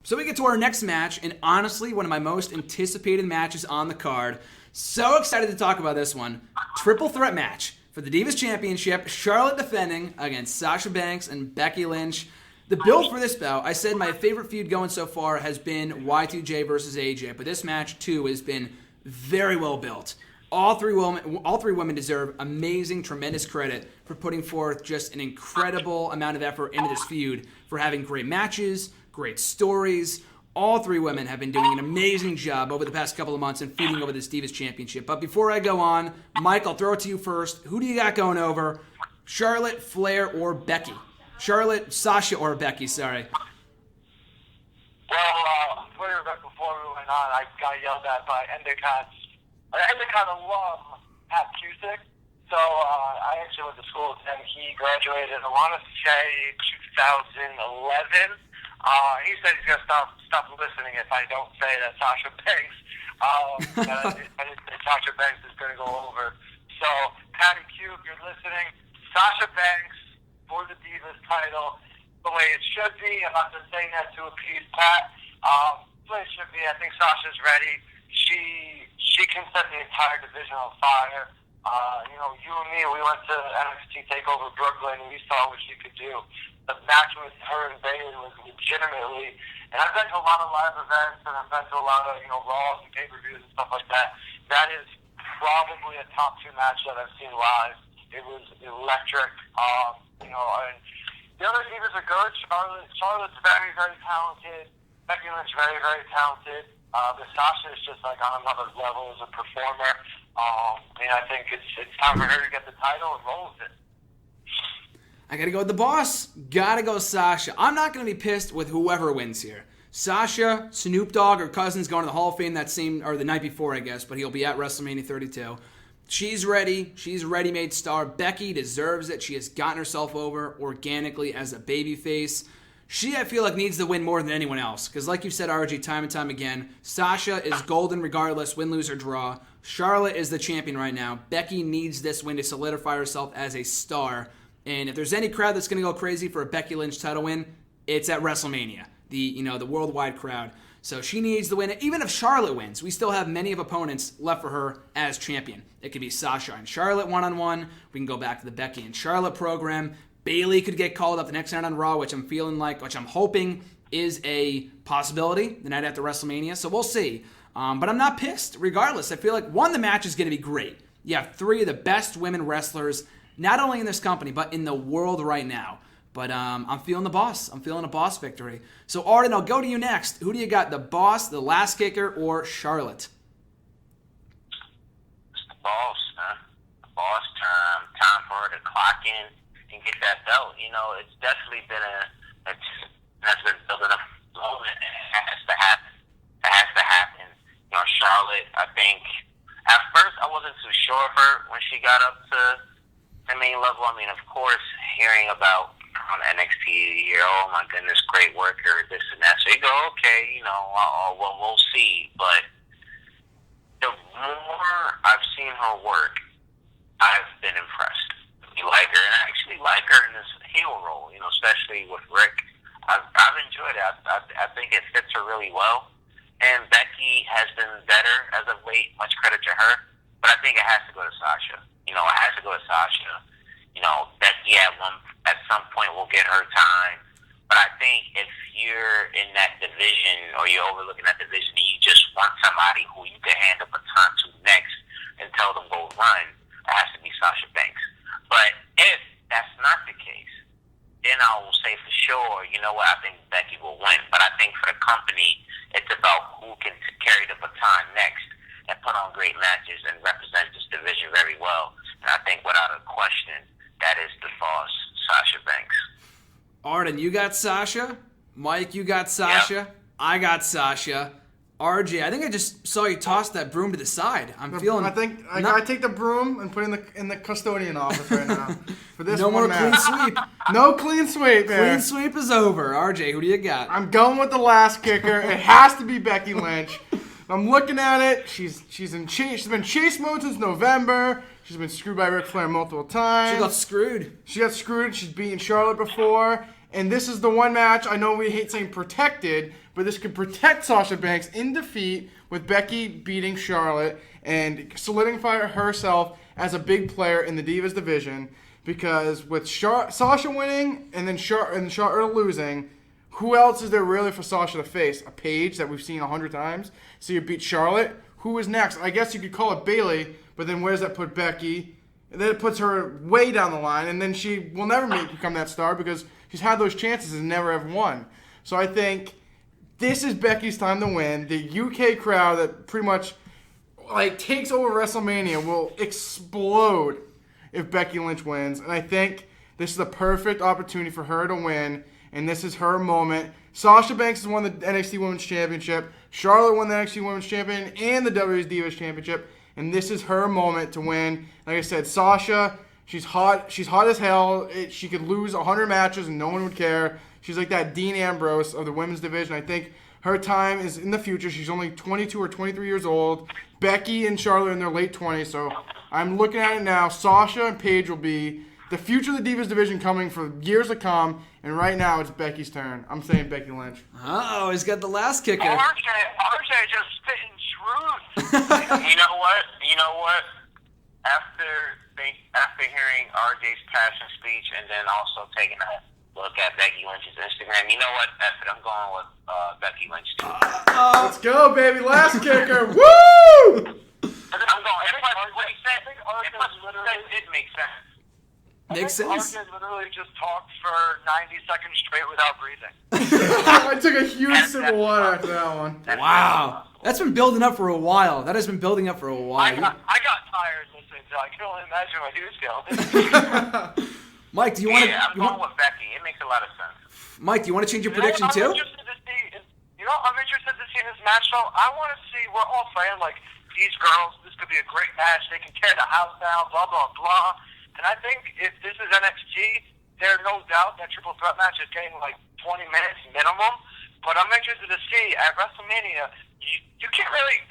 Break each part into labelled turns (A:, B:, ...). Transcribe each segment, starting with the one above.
A: So we get to our next match, and honestly, one of my most anticipated matches on the card. So excited to talk about this one. Triple threat match for the Divas Championship. Charlotte defending against Sasha Banks and Becky Lynch. The build for this bout, I said my favorite feud going so far has been Y2J versus AJ, but this match too has been very well built. All three women deserve amazing, tremendous credit for putting forth just an incredible amount of effort into this feud, for having great matches, great stories. All three women have been doing an amazing job over the past couple of months in feuding over this Divas Championship. But before I go on, Mike, I'll throw it to you first. Who do you got going over? Charlotte, Flair, or Becky? Charlotte, Sasha, or Becky, sorry.
B: Well, before we went on, I got yelled at by Endicott. Endicott love Pat Cusick. So I actually went to school with him. He graduated, I want to say, 2011. He said he's going to stop listening if I don't say that Sasha Banks, Sasha Banks is going to go over. So, Patty Q, if you're listening, Sasha Banks for the Divas title, the way it should be. I'm not just saying that to appease Pat. The way it should be. I think Sasha's ready. She can set the entire division on fire. You and me, we went to NXT TakeOver Brooklyn, and we saw what she could do. The match with her and Bayley was legitimately, and I've been to a lot of live events, and I've been to a lot of, Raws and pay-per-views and stuff like that. That is probably a top 2 match that I've seen live. It was electric, and the other divas are good. Charlotte's very, very talented. Becky Lynch, very, very talented. But Sasha is just like on another level as a performer. And I think it's time for her to get the title and roll with it.
A: I gotta go with the boss. Gotta go Sasha. I'm not gonna be pissed with whoever wins here. Sasha, Snoop Dogg, her cousin's going to the Hall of Fame the night before, I guess, but he'll be at WrestleMania 32. She's ready. She's a ready-made star. Becky deserves it. She has gotten herself over organically as a babyface. She, I feel like, needs the win more than anyone else. Because like you said, RG, time and time again, Sasha is golden regardless, win, lose, or draw. Charlotte is the champion right now. Becky needs this win to solidify herself as a star. And if there's any crowd that's going to go crazy for a Becky Lynch title win, it's at WrestleMania, the worldwide crowd. So she needs the win. Even if Charlotte wins, we still have many of opponents left for her as champion. It could be Sasha and Charlotte one-on-one. We can go back to the Becky and Charlotte program. Bayley could get called up the next night on Raw, which I'm hoping is a possibility the night after WrestleMania. So we'll see. But I'm not pissed. Regardless, I feel like, one, the match is going to be great. You have 3 of the best women wrestlers, not only in this company, but in the world right now. But I'm feeling the boss. I'm feeling a boss victory. So, Arden, I'll go to you next. Who do you got, the boss, the last kicker, or Charlotte?
C: It's the boss, man. The boss time. Time for her to clock in and get that belt. It's definitely been that's been building up a moment. It has to happen. It has to happen. Charlotte, I think, at first I wasn't too sure of her when she got up to the main level. I mean, of course, hearing about on NXT, oh my goodness, great worker, this and that. So you go, okay, we'll see. But the more I've seen her work, I've been impressed. You like her, and I actually like her in this heel role, especially with Rick. I've enjoyed it. I think it fits her really well. And Becky has been better as of late. Much credit to her. But I think it has to go to Sasha. It has to go to Sasha. Becky at some point will get her time. But I think if you're in that division or you're overlooking that division and you just want somebody who you can hand the baton to next and tell them go run, it has to be Sasha Banks. But if that's not the case, then I will say for sure, I think Becky will win. But I think for the company, it's about who can carry the baton next and put on great matches and represent this division very well. And I think without a question, that is the boss, Sasha Banks.
A: Arden, you got Sasha. Mike, you got Sasha. Yep. I got Sasha. RJ, I think I just saw you toss that broom to the side. I think I gotta take the broom and put it in the custodian office right now. For this
D: no
A: more
D: clean sweep.
A: No clean sweep, man.
D: Clean sweep is over. RJ, who do you got?
A: I'm going with the last kicker. It has to be Becky Lynch. I'm looking at it. She's been chase mode since November. She's been screwed by Ric Flair multiple times.
D: She got screwed.
A: She's beaten Charlotte before.
E: And this is the one match, I know we hate saying protected, but this could protect Sasha Banks in defeat with Becky beating Charlotte and solidify herself as a big player in the Divas division. Because with Sasha winning and then Charlotte losing, who else is there really for Sasha to face? A Paige that we've seen 100 times. So you beat Charlotte. Who is next? I guess you could call it Bayley, but then where does that put Becky? And then it puts her way down the line, and then she will never become that star because she's had those chances and never have won. So I think this is Becky's time to win. The UK crowd that pretty much takes over WrestleMania will explode if Becky Lynch wins. And I think this is the perfect opportunity for her to win, and this is her moment. Sasha Banks has won the NXT Women's Championship. Charlotte won the NXT Women's Champion and the WWE Divas Championship. And this is her moment to win. Like I said, Sasha, she's hot. She's hot as hell. She could lose 100 matches and no one would care. She's like that Dean Ambrose of the women's division. I think her time is in the future. She's only 22 or 23 years old. Becky and Charlotte are in their late 20s. So I'm looking at it now. Sasha and Paige will be the future of the Divas division coming for years to come. And right now it's Becky's turn. I'm saying Becky Lynch.
A: Oh, he's got the last kicker.
B: RJ just spitting truth.
C: You know what? After hearing RJ's passion speech and then also taking a look at Becky Lynch's Instagram, you know what? I'm going with Becky Lynch too.
E: Let's go, baby. Last kicker. Woo!
C: I'm going. What he said, it did make sense.
A: Makes sense.
B: RJ literally just talked for 90 seconds straight without breathing.
E: I took a huge sip of water after that one.
A: Wow. That's been building up for a while. That has been building up for a while.
B: I got tired listening to it. I can only imagine what he was feeling.
A: Mike, do you want to...
C: Yeah, I'm going with Becky. It makes a lot of sense.
A: Mike, do you want to change your prediction too?
B: I'm interested to see this match, though. I want to see, we're all saying, these girls, this could be a great match. They can tear the house down, blah, blah, blah. And I think if this is NXT, there's no doubt that triple threat match is getting 20 minutes minimum. But I'm interested to see at WrestleMania, you can't really,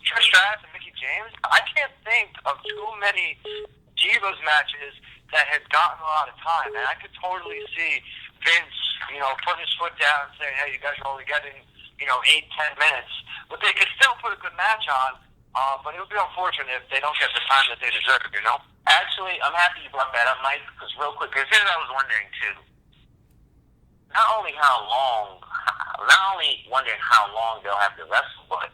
B: Trish Stratus and Mickie James, I can't think of too many Divas matches that have gotten a lot of time. And I could totally see Vince, putting his foot down and saying, hey, you guys are only getting, 8-10 minutes. But they could still put a good match on. But it would be unfortunate if they don't get the time that they deserve,
C: Actually, I'm happy you brought that up, Mike, because real quick, because here's what I was wondering, too. Not only wondering how long they'll have to wrestle, but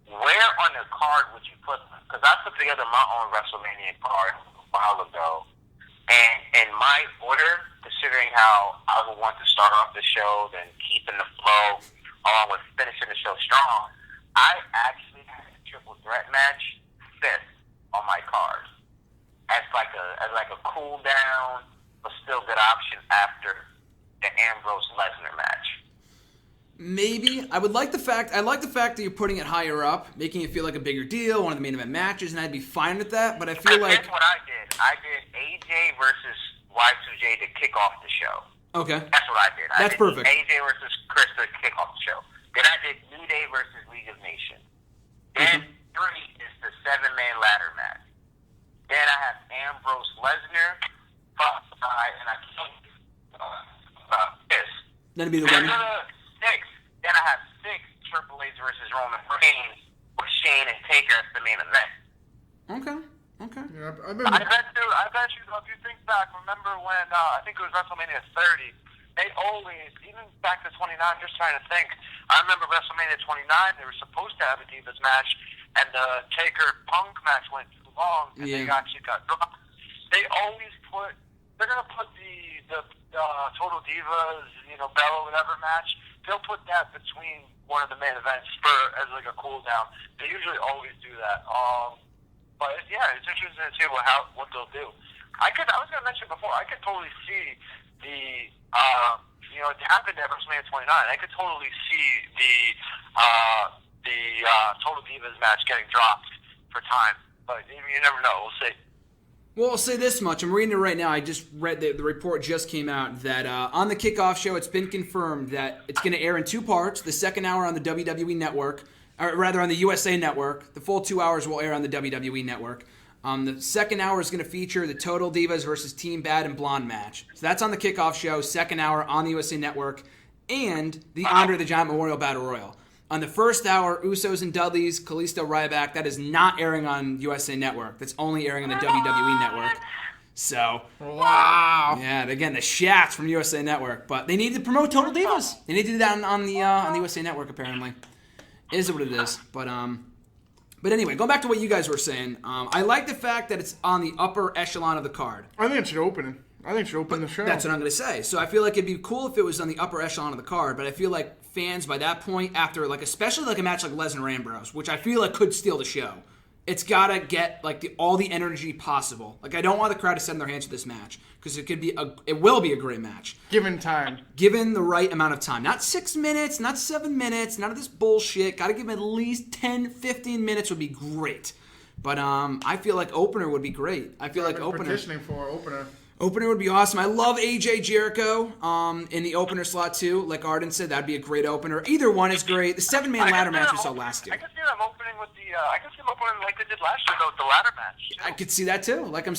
C: where on the card would you put them? Because I put together my own WrestleMania card a while ago, and in my order, considering how I would want to start off the show, then keeping the flow, along with finishing the show strong, I actually had a triple threat match 5th on my card. As like a cool down, but still good option after the Ambrose Lesnar match.
A: Maybe. I like the fact that you're putting it higher up, making it feel like a bigger deal, one of the main event matches, and I'd be fine with that, but I feel like...
C: That's what I did. I did AJ versus Y2J to kick off the show.
A: Okay.
C: That's what I did.
A: That's perfect.
C: AJ versus Chris to kick off the show. Then I did New Day versus League of Nations. Then 3 is the 7-man ladder match. Then I have Ambrose Lesnar, and I think this.
A: That'd be the winner.
C: 6. Then I have 6 Triple H versus Roman Reigns with Shane and Taker as the main event.
A: Okay.
E: Yeah,
B: I bet you, if you think back, remember when, I think it was WrestleMania 30, they always, even back to 29, just trying to think, I remember WrestleMania 29, they were supposed to have a Divas match, and the Taker-Punk match went too long, and they actually got dropped. They're going to put the Total Divas, Bella, whatever match, they'll put that between one of the main events as like a cool down. They usually always do that. But yeah, it's interesting to see what they'll do. I was going to mention before, I could totally see it happened at WrestleMania 29. I could totally see the Total Divas match getting dropped for time. But you never know. We'll see.
A: Well, I'll say this much. I'm reading it right now. I just read the report just came out that on the kickoff show, it's been confirmed that it's going to air in 2 parts. The second hour on the WWE Network, or rather on the USA Network. The full 2 hours will air on the WWE Network. The second hour is going to feature the Total Divas versus Team Bad and Blonde match. So that's on the kickoff show, second hour on the USA Network, and the Andre the Giant Memorial Battle Royal. On the first hour, Usos and Dudleys, Kalisto, Ryback, that is not airing on USA Network. That's only airing on the WWE Network. So,
E: Wow.
A: yeah, again, the Shats from USA Network. But they need to promote Total Divas. They need to do that on the USA Network, apparently. Is what it is. But anyway, going back to what you guys were saying, I like the fact that it's on the upper echelon of the card.
E: I think it should open. I think it should open the show.
A: That's what I'm going to say. So I feel like it'd be cool if it was on the upper echelon of the card, but I feel like fans by that point, after like especially like a match like Lesnar Ambrose, which I feel like could steal the show, it's got to get like all the energy possible. Like I don't want the crowd to set their hands to this match because it will be a great match.
E: Given time.
A: Given the right amount of time. Not 6 minutes, not 7 minutes, none of this bullshit. Got to give them at least 10, 15 minutes would be great. But I feel like opener would be great. I feel like opener.
E: Petitioning for opener.
A: Opener would be awesome. I love AJ Jericho in the opener slot too. Like Arden said, that'd be a great opener. Either one is great. The 7-man ladder match we saw last year.
B: I can see them opening with I can see them opening like they did last year though, with the ladder match. Too.
A: I could see that too. Like I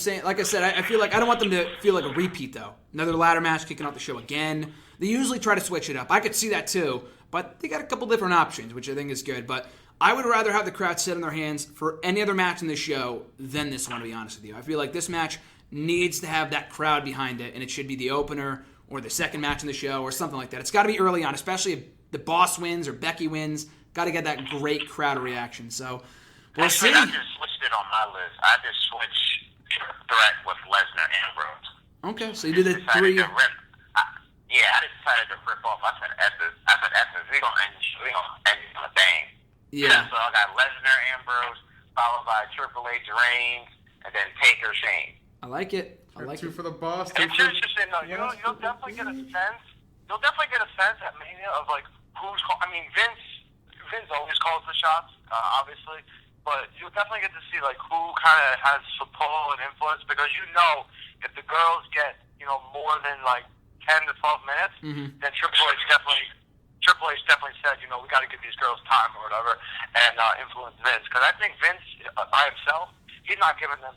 A: said, I feel like I don't want them to feel like a repeat though. Another ladder match kicking off the show again. They usually try to switch it up. I could see that too, but they got a couple different options, which I think is good. But I would rather have the crowd sit on their hands for any other match in this show than this one, to be honest with you. I feel like this match needs to have that crowd behind it, and it should be the opener or the second match in the show or something like that. It's got to be early on, especially if the Boss wins or Becky wins. Got to get that great crowd reaction. So we'll see.
C: I just switched it on my list. I just switched threat with Lesnar and Rhodes.
A: Okay, so you do the three.
C: I decided to rip off. I said Essence. We're gonna end on a bang.
A: Yeah.
C: So I got Lesnar, Ambrose, followed by Triple H, Reigns, and then Taker, Shane.
A: I like it. I like
E: two
A: it.
E: for the boss.
B: It's interesting though. You'll definitely get a sense. You'll definitely get a sense at Mania of like who's. Vince always calls the shots, obviously, but you'll definitely get to see like who kind of has some pull and influence because you know if the girls get more than like 10 to 12 minutes, then Triple H definitely said we got to give these girls time or whatever and influence Vince because I think Vince by himself he's not giving them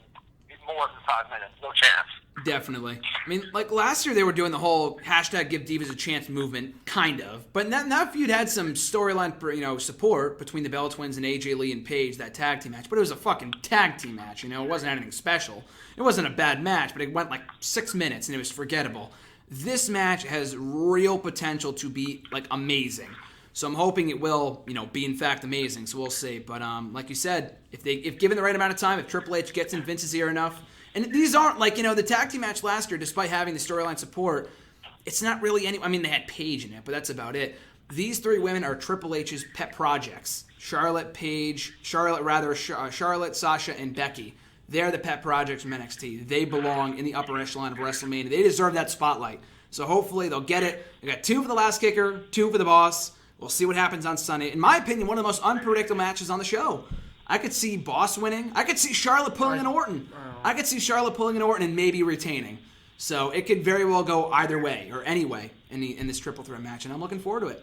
B: more than 5 minutes, no chance.
A: Definitely. I mean, like last year they were doing the whole #Give Divas a Chance movement, kind of. But now if you'd had some storyline, support between the Bella Twins and AJ Lee and Paige, that tag team match. But it was a fucking tag team match, It wasn't anything special. It wasn't a bad match, but it went like 6 minutes and it was forgettable. This match has real potential to be like amazing. So I'm hoping it will, be in fact amazing. So we'll see. But like you said, if given the right amount of time, if Triple H gets in Vince's ear enough, and these aren't like the tag team match last year, despite having the storyline support, it's not really any. I mean, they had Paige in it, but that's about it. These three women are Triple H's pet projects: Charlotte, Sasha, and Becky. They're the pet projects from NXT. They belong in the upper echelon of WrestleMania. They deserve that spotlight. So hopefully they'll get it. They got 2 for the last kicker, 2 for the boss. We'll see what happens on Sunday. In my opinion, one of the most unpredictable matches on the show. I could see Boss winning. I could see Charlotte pulling an Orton. I could see Charlotte pulling an Orton and maybe retaining. So it could very well go either way or any way in this triple threat match, and I'm looking forward to it.